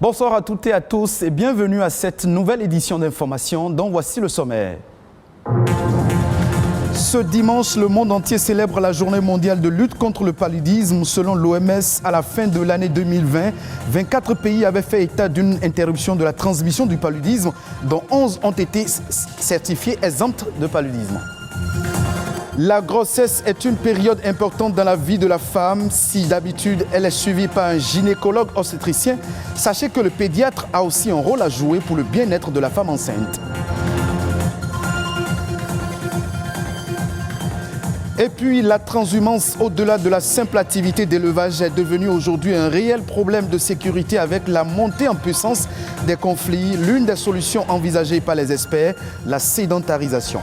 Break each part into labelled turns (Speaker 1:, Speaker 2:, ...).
Speaker 1: Bonsoir à toutes et à tous et bienvenue à cette nouvelle édition d'Information dont voici le sommaire. Ce dimanche, le monde entier célèbre la journée mondiale de lutte contre le paludisme. Selon l'OMS, à la fin de l'année 2020, 24 pays avaient fait état d'une interruption de la transmission du paludisme, dont 11 ont été certifiés exempts de paludisme. La grossesse est une période importante dans la vie de la femme. Si d'habitude elle est suivie par un gynécologue obstétricien, sachez que le pédiatre a aussi un rôle à jouer pour le bien-être de la femme enceinte. Et puis la transhumance au-delà de la simple activité d'élevage est devenue aujourd'hui un réel problème de sécurité avec la montée en puissance des conflits. L'une des solutions envisagées par les experts, la sédentarisation.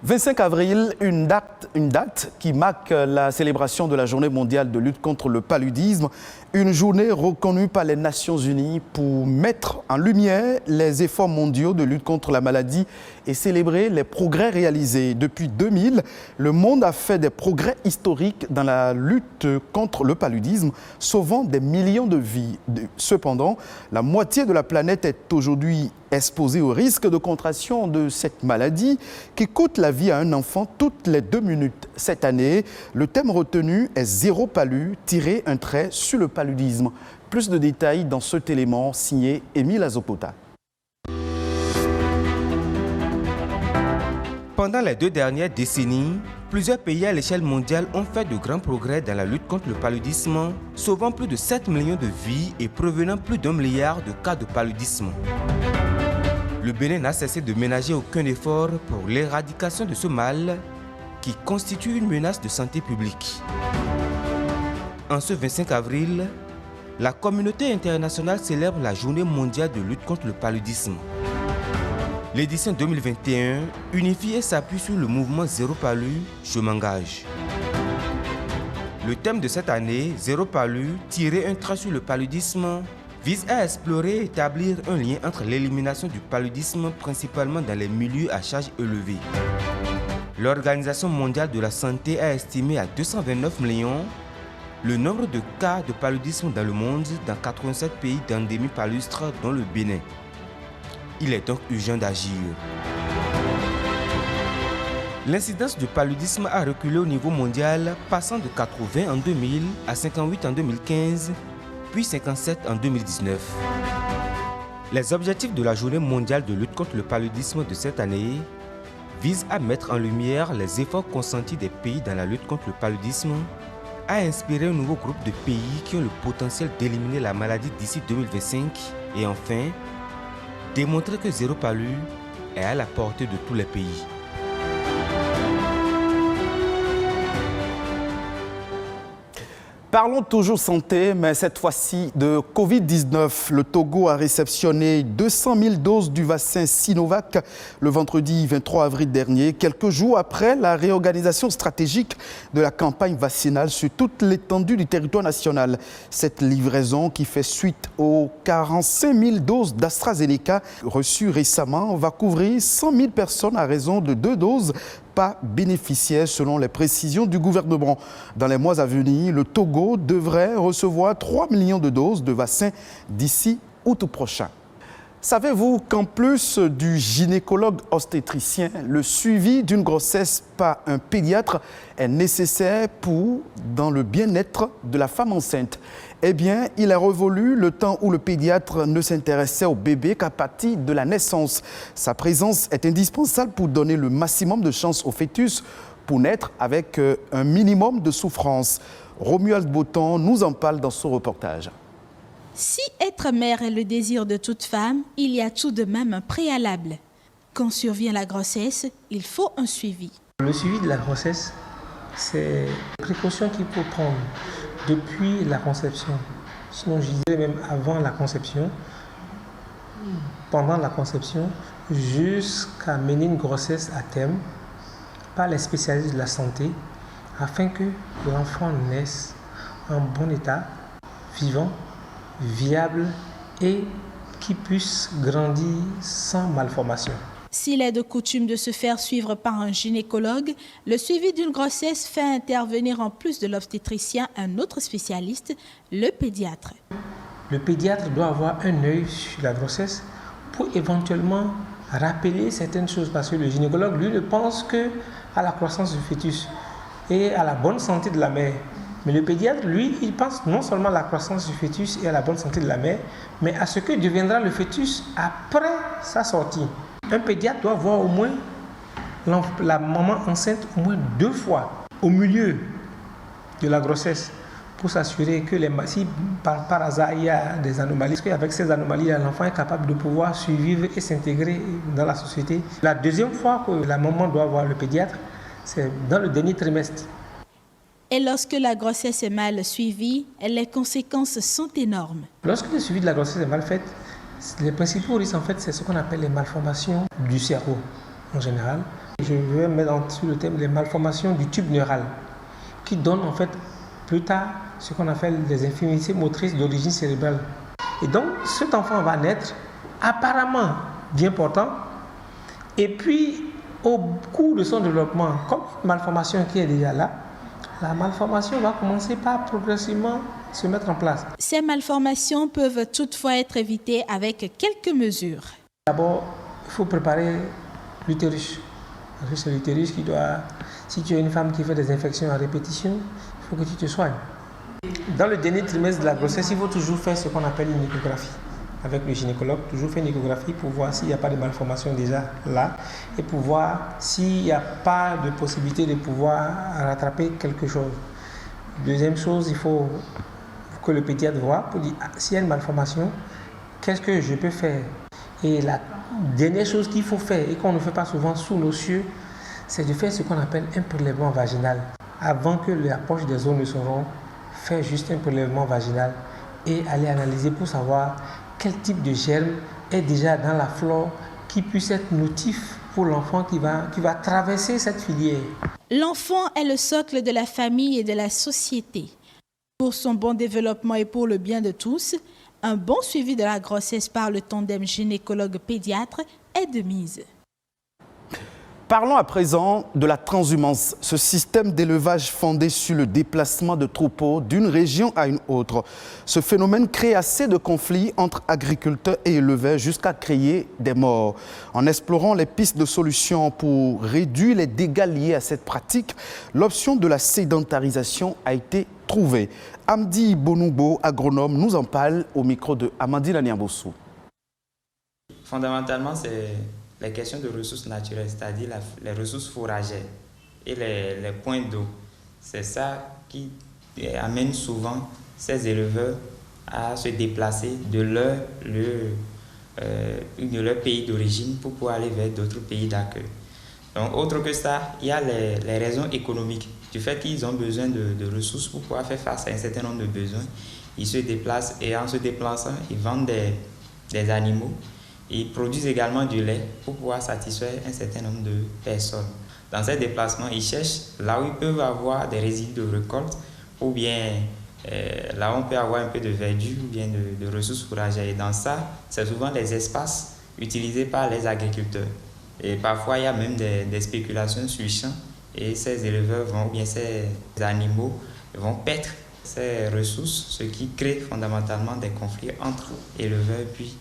Speaker 1: « 25 avril, une date qui marque la célébration de la Journée mondiale de lutte contre le paludisme, une journée reconnue par les Nations Unies pour mettre en lumière les efforts mondiaux de lutte contre la maladie et célébrer les progrès réalisés. Depuis 2000, le monde a fait des progrès historiques dans la lutte contre le paludisme, sauvant des millions de vies. Cependant, la moitié de la planète est aujourd'hui exposée au risque de contraction de cette maladie qui coûte la vie à un enfant toutes les 2 minutes. Cette année, le thème retenu est « Zéro palu, tirer un trait sur le paludisme ». Plus de détails dans cet élément signé Émile Azopota.
Speaker 2: Pendant les 2 dernières décennies, plusieurs pays à l'échelle mondiale ont fait de grands progrès dans la lutte contre le paludisme, sauvant plus de 7 millions de vies et prévenant plus d'1 milliard de cas de paludisme. Le Bénin n'a cessé de ménager aucun effort pour l'éradication de ce mal qui constitue une menace de santé publique. En ce 25 avril, la communauté internationale célèbre la Journée mondiale de lutte contre le paludisme. L'édition 2021 unifie et s'appuie sur le mouvement Zéro palu, je m'engage. Le thème de cette année, Zéro palu, tirer un trait sur le paludisme, vise à explorer et établir un lien entre l'élimination du paludisme, principalement dans les milieux à charge élevée. L'Organisation mondiale de la santé a estimé à 229 millions le nombre de cas de paludisme dans le monde dans 87 pays d'endémie palustre, dont le Bénin. Il est donc urgent d'agir. L'incidence du paludisme a reculé au niveau mondial, passant de 80 en 2000 à 58 en 2015, puis 57 en 2019. Les objectifs de la Journée mondiale de lutte contre le paludisme de cette année visent à mettre en lumière les efforts consentis des pays dans la lutte contre le paludisme, à inspirer un nouveau groupe de pays qui ont le potentiel d'éliminer la maladie d'ici 2025 et enfin, démontrer que Zéro palu est à la portée de tous les pays.
Speaker 1: Parlons toujours santé, mais cette fois-ci de Covid-19. Le Togo a réceptionné 200 000 doses du vaccin Sinovac le vendredi 23 avril dernier, quelques jours après la réorganisation stratégique de la campagne vaccinale sur toute l'étendue du territoire national. Cette livraison, qui fait suite aux 45 000 doses d'AstraZeneca reçues récemment, va couvrir 100 000 personnes à raison de 2 doses pas bénéficiaires selon les précisions du gouvernement. Dans les mois à venir, le Togo devrait recevoir 3 millions de doses de vaccins d'ici août prochain. Savez-vous qu'en plus du gynécologue obstétricien, le suivi d'une grossesse par un pédiatre est nécessaire dans le bien-être de la femme enceinte? Eh bien, il est révolu le temps où le pédiatre ne s'intéressait au bébé qu'à partir de la naissance. Sa présence est indispensable pour donner le maximum de chance au fœtus pour naître avec un minimum de souffrance. Romuald Boton nous en parle dans son reportage.
Speaker 3: Si être mère est le désir de toute femme, il y a tout de même un préalable. Quand survient la grossesse, il faut un suivi.
Speaker 4: Le suivi de la grossesse, c'est une précaution qu'il faut prendre depuis la conception. Sinon, je disais même avant la conception, pendant la conception, jusqu'à mener une grossesse à terme par les spécialistes de la santé, afin que l'enfant naisse en bon état, vivant, viable et qui puisse grandir sans malformation.
Speaker 3: S'il est de coutume de se faire suivre par un gynécologue, le suivi d'une grossesse fait intervenir en plus de l'obstétricien un autre spécialiste, le pédiatre.
Speaker 4: Le pédiatre doit avoir un œil sur la grossesse pour éventuellement rappeler certaines choses parce que le gynécologue, lui, ne pense qu'à la croissance du fœtus et à la bonne santé de la mère. Mais le pédiatre, lui, il pense non seulement à la croissance du fœtus et à la bonne santé de la mère, mais à ce que deviendra le fœtus après sa sortie. Un pédiatre doit voir au moins la maman enceinte au moins 2 fois au milieu de la grossesse pour s'assurer que si par hasard il y a des anomalies, qu'avec ces anomalies, l'enfant est capable de pouvoir survivre et s'intégrer dans la société. La deuxième fois que la maman doit voir le pédiatre, c'est dans le dernier trimestre.
Speaker 3: Et lorsque la grossesse est mal suivie, les conséquences sont énormes.
Speaker 4: Lorsque le suivi de la grossesse est mal fait, les principaux risques, en fait, c'est ce qu'on appelle les malformations du cerveau en général. Je vais mettre sur le thème les malformations du tube neural qui donnent en fait plus tard ce qu'on appelle des infirmités motrices d'origine cérébrale. Et donc, cet enfant va naître apparemment bien portant et puis au cours de son développement, comme une malformation qui est déjà là, la malformation va commencer par progressivement se mettre en place.
Speaker 3: Ces malformations peuvent toutefois être évitées avec quelques mesures.
Speaker 4: D'abord, il faut préparer l'utérus. Parce que c'est l'utérus qui doit... Si tu es une femme qui fait des infections à répétition, il faut que tu te soignes. Dans le dernier trimestre de la grossesse, il faut toujours faire ce qu'on appelle une échographie. Avec le gynécologue, toujours faire une échographie pour voir s'il n'y a pas de malformation déjà là et pour voir s'il n'y a pas de possibilité de pouvoir rattraper quelque chose. Deuxième chose, il faut que le pédiatre voit pour dire s'il y a une malformation, qu'est-ce que je peux faire? Et la dernière chose qu'il faut faire et qu'on ne fait pas souvent sous nos cieux, c'est de faire ce qu'on appelle un prélèvement vaginal. Avant que la poche des os ne se rompe, faire juste un prélèvement vaginal et aller analyser pour savoir quel type de germe est déjà dans la flore qui puisse être notif pour l'enfant qui va traverser cette filière.
Speaker 3: L'enfant est le socle de la famille et de la société. Pour son bon développement et pour le bien de tous, un bon suivi de la grossesse par le tandem gynécologue-pédiatre est de mise.
Speaker 1: Parlons à présent de la transhumance, ce système d'élevage fondé sur le déplacement de troupeaux d'une région à une autre. Ce phénomène crée assez de conflits entre agriculteurs et éleveurs jusqu'à créer des morts. En explorant les pistes de solutions pour réduire les dégâts liés à cette pratique, l'option de la sédentarisation a été trouvée. Amdi Bonoubo, agronome, nous en parle au micro de Amandine Niambossou.
Speaker 5: Fondamentalement, c'est les questions de ressources naturelles, c'est-à-dire les ressources fourragères et les points d'eau. C'est ça qui amène souvent ces éleveurs à se déplacer de leur pays d'origine pour pouvoir aller vers d'autres pays d'accueil. Donc, autre que ça, il y a les raisons économiques. Du fait qu'ils ont besoin de ressources pour pouvoir faire face à un certain nombre de besoins, ils se déplacent et en se déplaçant, ils vendent des animaux. Ils produisent également du lait pour pouvoir satisfaire un certain nombre de personnes. Dans ces déplacements, ils cherchent là où ils peuvent avoir des résidus de récolte ou bien là où on peut avoir un peu de verdure ou bien de ressources fourragères. Et dans ça, c'est souvent les espaces utilisés par les agriculteurs. Et parfois, il y a même des spéculations sur champs et ces éleveurs ou bien ces animaux vont perdre ces ressources, ce qui crée fondamentalement des conflits entre éleveurs et puis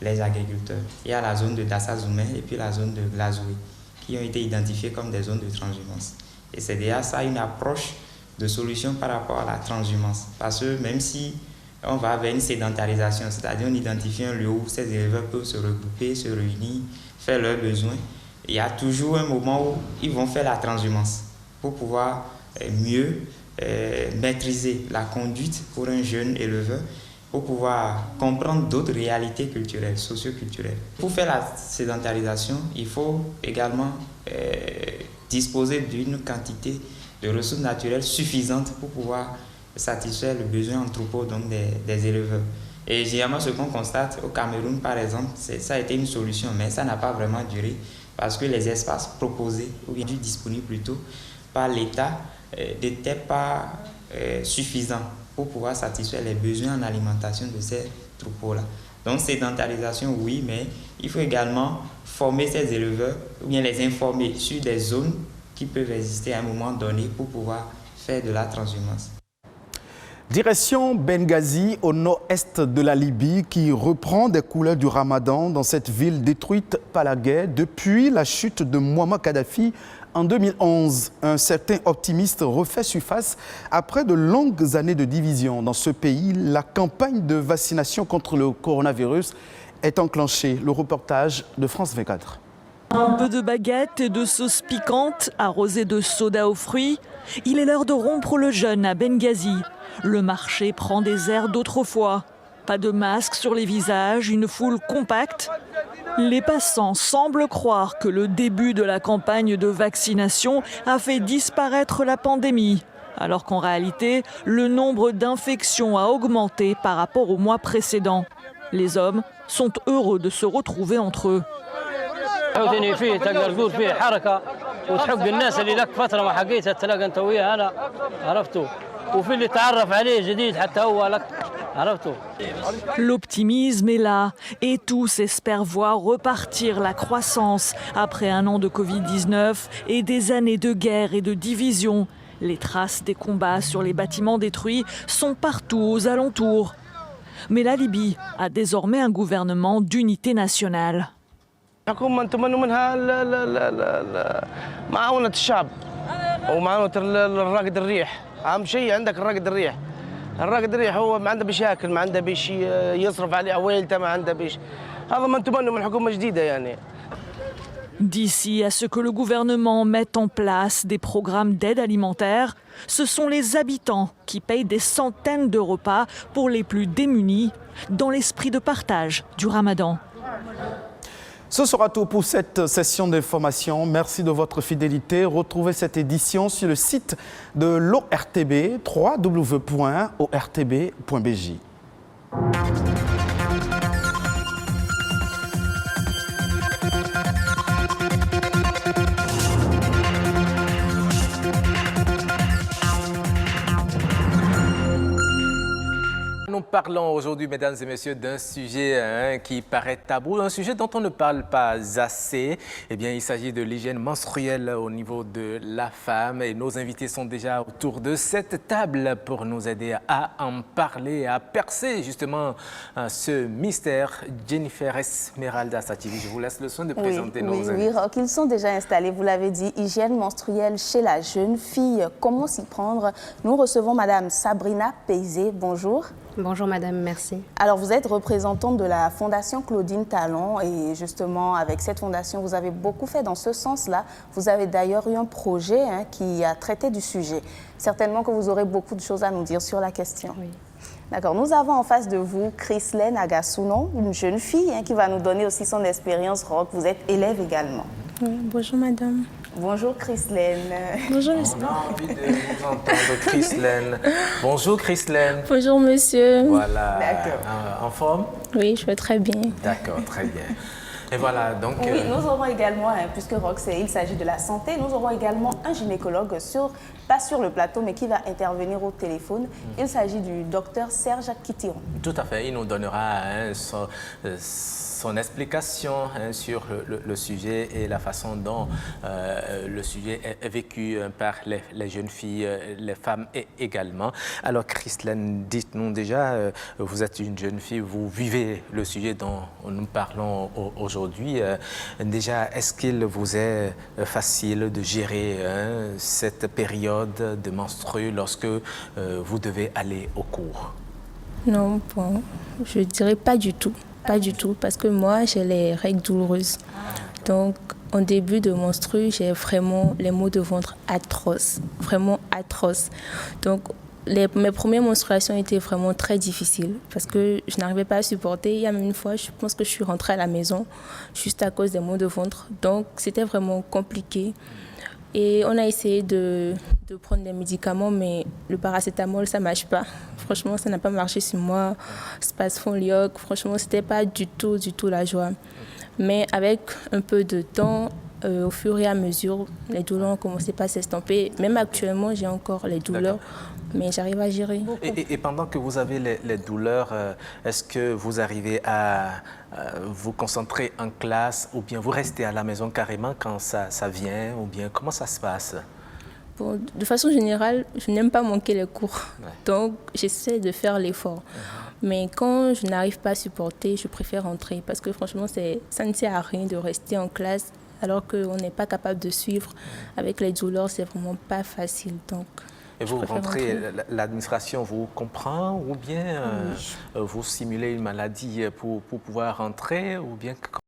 Speaker 5: les agriculteurs. Il y a la zone de Dassazoumé et puis la zone de Glazoué qui ont été identifiées comme des zones de transhumance. Et c'est déjà ça une approche de solution par rapport à la transhumance. Parce que même si on va vers une sédentarisation, c'est-à-dire on identifie un lieu où ces éleveurs peuvent se regrouper, se réunir, faire leurs besoins, il y a toujours un moment où ils vont faire la transhumance pour pouvoir mieux maîtriser la conduite pour un jeune éleveur, pour pouvoir comprendre d'autres réalités culturelles, socio-culturelles. Pour faire la sédentarisation, il faut également disposer d'une quantité de ressources naturelles suffisante pour pouvoir satisfaire le besoin en troupeau donc des éleveurs. Et généralement, ce qu'on constate au Cameroun, par exemple, ça a été une solution, mais ça n'a pas vraiment duré parce que les espaces proposés, ou bien disponibles plutôt, par l'État n'étaient pas suffisants pour pouvoir satisfaire les besoins en alimentation de ces troupeaux-là. Donc, sédentarisation, oui, mais il faut également former ces éleveurs ou bien les informer sur des zones qui peuvent exister à un moment donné pour pouvoir faire de la transhumance.
Speaker 1: Direction Benghazi, au nord-est de la Libye, qui reprend des couleurs du Ramadan dans cette ville détruite par la guerre depuis la chute de Mouammar Kadhafi en 2011. Un certain optimiste refait surface après de longues années de division. Dans ce pays, la campagne de vaccination contre le coronavirus est enclenchée. Le reportage de France 24.
Speaker 6: Un peu de baguette et de sauce piquante, arrosée de soda aux fruits. Il est l'heure de rompre le jeûne à Benghazi. Le marché prend des airs d'autrefois. Pas de masque sur les visages, une foule compacte. Les passants semblent croire que le début de la campagne de vaccination a fait disparaître la pandémie, alors qu'en réalité, le nombre d'infections a augmenté par rapport au mois précédent. Les hommes sont heureux de se retrouver entre eux. L'optimisme est là et tous espèrent voir repartir la croissance après un an de Covid-19 et des années de guerre et de division. Les traces des combats sur les bâtiments détruits sont partout aux alentours. Mais la Libye a désormais un gouvernement d'unité nationale.
Speaker 7: الراقد الريح هو ما عنده مشاكل ما عنده بيش يصرف عليه عويلته ما عنده بيش هذا ما نتمنى من حكومة جديدة يعني.
Speaker 6: D'ici à ce que le gouvernement mette en place des programmes d'aide alimentaire, ce sont les habitants qui payent des centaines de repas pour les plus démunis dans l'esprit de partage du Ramadan.
Speaker 1: Ce sera tout pour cette session d'information. Merci de votre fidélité. Retrouvez cette édition sur le site de l'ORTB, www.ortb.bj.
Speaker 8: Nous parlons aujourd'hui, mesdames et messieurs, d'un sujet qui paraît tabou, un sujet dont on ne parle pas assez. Eh bien, il s'agit de l'hygiène menstruelle au niveau de la femme. Et nos invités sont déjà autour de cette table pour nous aider à en parler, à percer justement ce mystère. Jennifer Esmeralda Sativi, je vous laisse le soin de présenter nos invités.
Speaker 9: Oui, Roch, ils sont déjà installés, vous l'avez dit, hygiène menstruelle chez la jeune fille. Comment s'y prendre? Nous recevons Madame Sabrina Peizé. Bonjour.
Speaker 10: Bonjour madame, merci.
Speaker 9: Alors vous êtes représentante de la Fondation Claudine Talon et justement avec cette fondation vous avez beaucoup fait dans ce sens-là. Vous avez d'ailleurs eu un projet qui a traité du sujet. Certainement que vous aurez beaucoup de choses à nous dire sur la question.
Speaker 10: Oui.
Speaker 9: D'accord, nous avons en face de vous Chrislène Agasunon, une jeune fille qui va nous donner aussi son expérience rock. Vous êtes élève également.
Speaker 11: Oui, bonjour madame.
Speaker 9: Bonjour Chrislène.
Speaker 11: Bonjour
Speaker 8: monsieur. On a envie de vous entendre, Chrislène. Bonjour Chrislène.
Speaker 11: Bonjour monsieur.
Speaker 8: Voilà. D'accord. En forme?
Speaker 11: Oui, je vais très bien.
Speaker 8: D'accord, très bien. Et voilà, donc...
Speaker 9: Oui, nous aurons également, puisque Rox, il s'agit de la santé, nous aurons également un gynécologue, pas sur le plateau, mais qui va intervenir au téléphone. Il s'agit du docteur Serge Kitiron.
Speaker 8: Tout à fait, il nous donnera son explication sur le sujet et la façon dont le sujet est vécu par les jeunes filles, les femmes également. Alors Chrislène, dites-nous déjà, vous êtes une jeune fille, vous vivez le sujet dont nous parlons aujourd'hui. Déjà, est-ce qu'il vous est facile de gérer cette période de menstrues lorsque vous devez aller au cours?
Speaker 11: Non, bon, je dirais pas du tout. Pas du tout, parce que moi, j'ai les règles douloureuses. Donc, en début de menstru, j'ai vraiment les maux de ventre atroces, vraiment atroces. Donc, mes premières menstruations étaient vraiment très difficiles parce que je n'arrivais pas à supporter. Il y a même une fois, je pense que je suis rentrée à la maison juste à cause des maux de ventre. Donc, c'était vraiment compliqué. Et on a essayé de prendre des médicaments, mais le paracétamol, ça ne marche pas. Franchement, ça n'a pas marché sur moi. Spasfon-Lioc, franchement, ce n'était pas du tout la joie. Mais avec un peu de temps, au fur et à mesure, les douleurs ont commencé par s'estomper. Même actuellement, j'ai encore les douleurs, mais j'arrive à gérer.
Speaker 8: Et pendant que vous avez les douleurs, est-ce que vous arrivez à vous concentrer en classe ou bien vous restez à la maison carrément quand ça vient ou bien comment ça se passe?
Speaker 11: Bon, de façon générale, je n'aime pas manquer les cours, donc j'essaie de faire l'effort. Mais quand je n'arrive pas à supporter, je préfère rentrer parce que franchement, ça ne sert à rien de rester en classe alors qu'on n'est pas capable de suivre. Avec les douleurs, c'est vraiment pas facile. Donc,
Speaker 8: et vous rentrez, l'administration vous comprend ou bien vous simulez une maladie pour pouvoir rentrer ou bien